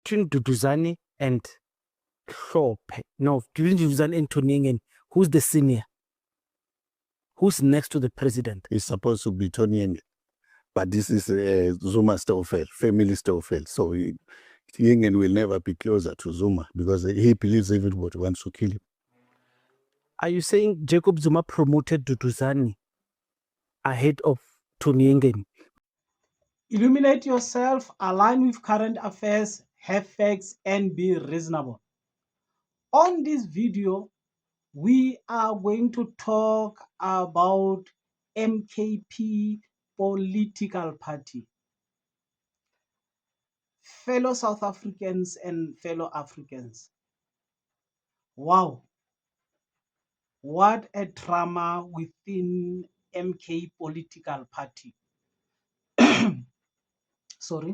between Duduzane and Hlophe, no, between Duduzane and Tonyengen, who's the senior? Who's next to the president? It's supposed to be Tonyengen, but this is Zuma Stofel, family Stofel. So Yengen will never be closer to Zuma because he believes everybody wants to kill him. Are you saying Jacob Zuma promoted Duduzane ahead of Tonyengen? Illuminate yourself, align with current affairs, have facts, and be reasonable. On this video, we are going to talk about MKP political party. Fellow South Africans and fellow Africans, wow, what a drama within MK political party. Sorry.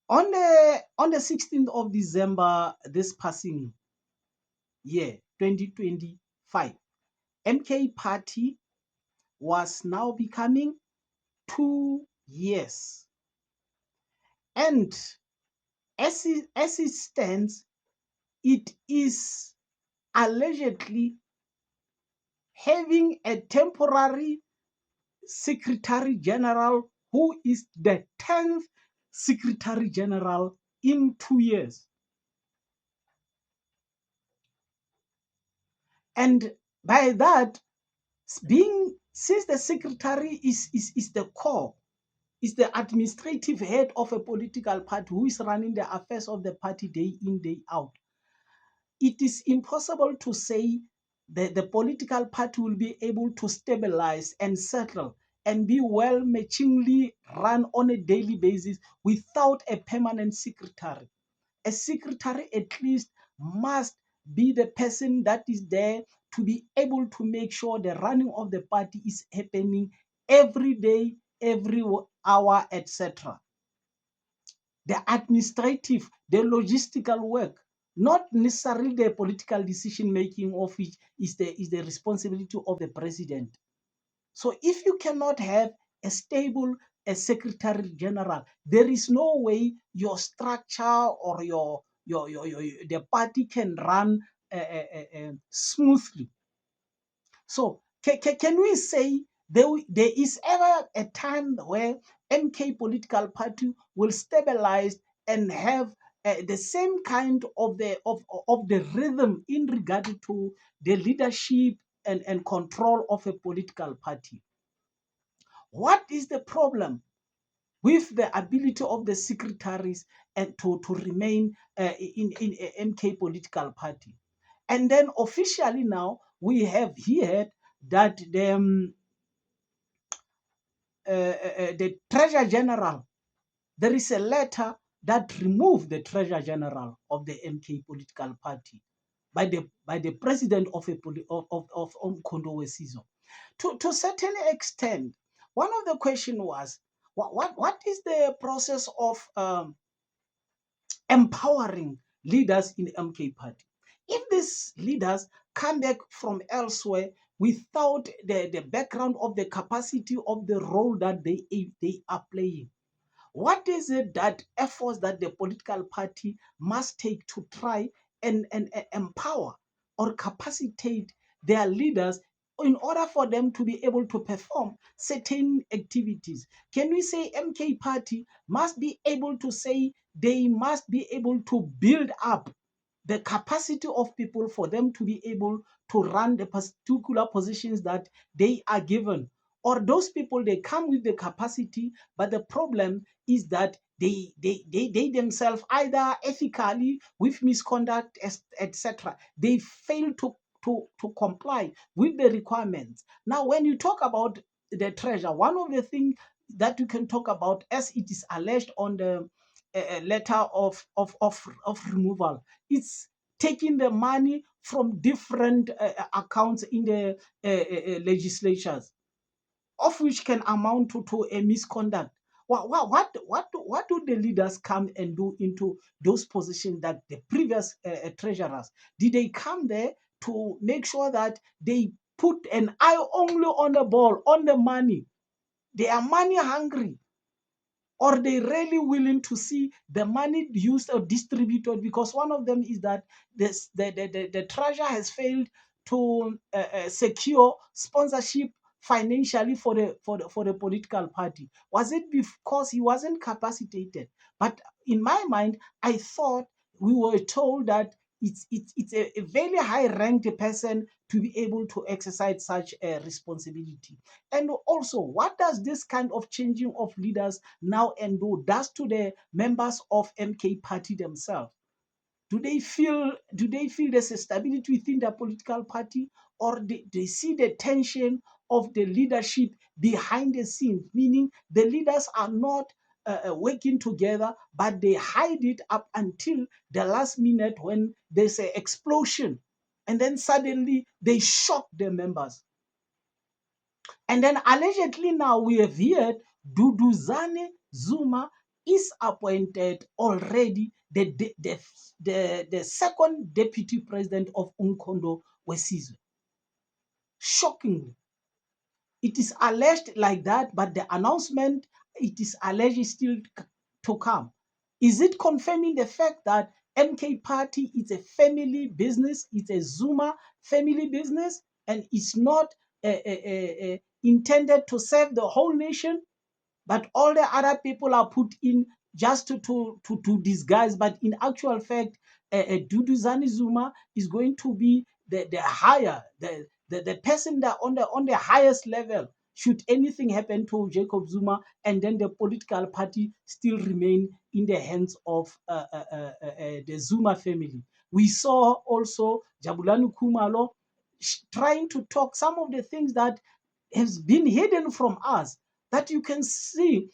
On the 16th of December, this passing year, 2025, MK party was now becoming 2 years. And as it stands, it is allegedly having a temporary Secretary General who is the 10th Secretary General in 2 years. And by that, since the secretary is the core, is the administrative head of a political party who is running the affairs of the party day in, day out, it is impossible to say that the political party will be able to stabilize and settle and be well matchingly run on a daily basis without a permanent secretary. A secretary at least must be the person that is there to be able to make sure the running of the party is happening every day, every hour, etc. The administrative, the logistical work, not necessarily the political decision making of which is the responsibility of the president. So if you cannot have a stable secretary general, there is no way your structure or the party can run smoothly. So can we say there is ever a time where MK political party will stabilize and have the same kind of the rhythm in regard to the leadership and control of a political party? What is the problem with the ability of the secretaries and to remain in a MK political party? And then officially now we have heard that the Treasurer General, there is a letter that removed the Treasurer General of the MK political party by the president of Umkhonto weSizwe. To a certain extent, one of the questions was, what is the process of empowering leaders in the MK party? If these leaders come back from elsewhere without the background of the capacity of the role that they are playing, what is it that efforts that the political party must take to try and empower or capacitate their leaders in order for them to be able to perform certain activities? Can we say MK party must be able to say they must be able to build up the capacity of people for them to be able to run the particular positions that they are given? Or those people, they come with the capacity, but the problem is that they themselves, either ethically with misconduct, etc., they fail to comply with the requirements. Now, when you talk about the treasure, one of the things that you can talk about, as it is alleged on the letter of removal, it's taking the money from different accounts in the legislatures, of which can amount to a misconduct. What do the leaders come and do into those positions that the previous treasurers? Did they come there to make sure that they put an eye only on the ball, on the money? They are money hungry. or they really willing to see the money used or distributed? Because one of them is that the treasurer has failed to secure sponsorship financially for the political party. Was it because he wasn't capacitated? But in my mind, I thought we were told that it's a very high ranked person to be able to exercise such a responsibility. And also, what does this kind of changing of leaders now endo does to the members of MK party themselves? Do they feel there's a stability within their political party, or they see the tension of the leadership behind the scenes, meaning the leaders are not working together, but they hide it up until the last minute when there's an explosion, and then suddenly they shock their members. And then allegedly now we have heard Duduzane Zuma is appointed already the second deputy president of Umkhonto Wesizwe. Shockingly. It is alleged like that, but the announcement, it is alleged, is still to come. Is it confirming the fact that MK Party is a family business, it's a Zuma family business, and it's not intended to serve the whole nation? But all the other people are put in just to disguise. But in actual fact, Duduzane Zuma is going to be the higher, the person that on the highest level should anything happen to Jacob Zuma, and then the political party still remain in the hands of the Zuma family. We saw also Jabulani Kumalo trying to talk some of the things that has been hidden from us, that you can see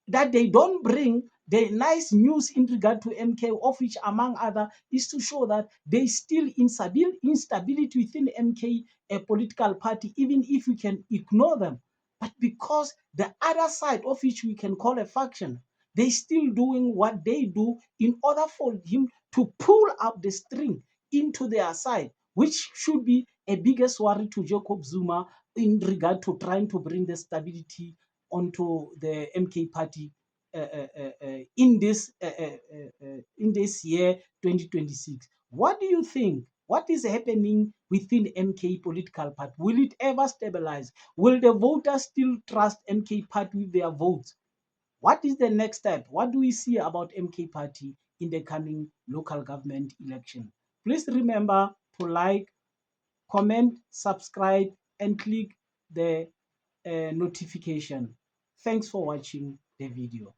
that they don't bring the nice news in regard to MK, of which among other is to show that they still instability within MK, a political party, even if we can ignore them. But because the other side, of which we can call a faction, they still doing what they do in order for him to pull up the string into their side, which should be a biggest worry to Jacob Zuma in regard to trying to bring the stability onto the MK party in this year 2026. What do you think? What is happening within MK political party? Will it ever stabilize? Will the voters still trust MK party with their votes? What is the next step? What do we see about MK party in the coming local government election? Please remember to like, comment, subscribe, and click the notification. Thanks for watching the video.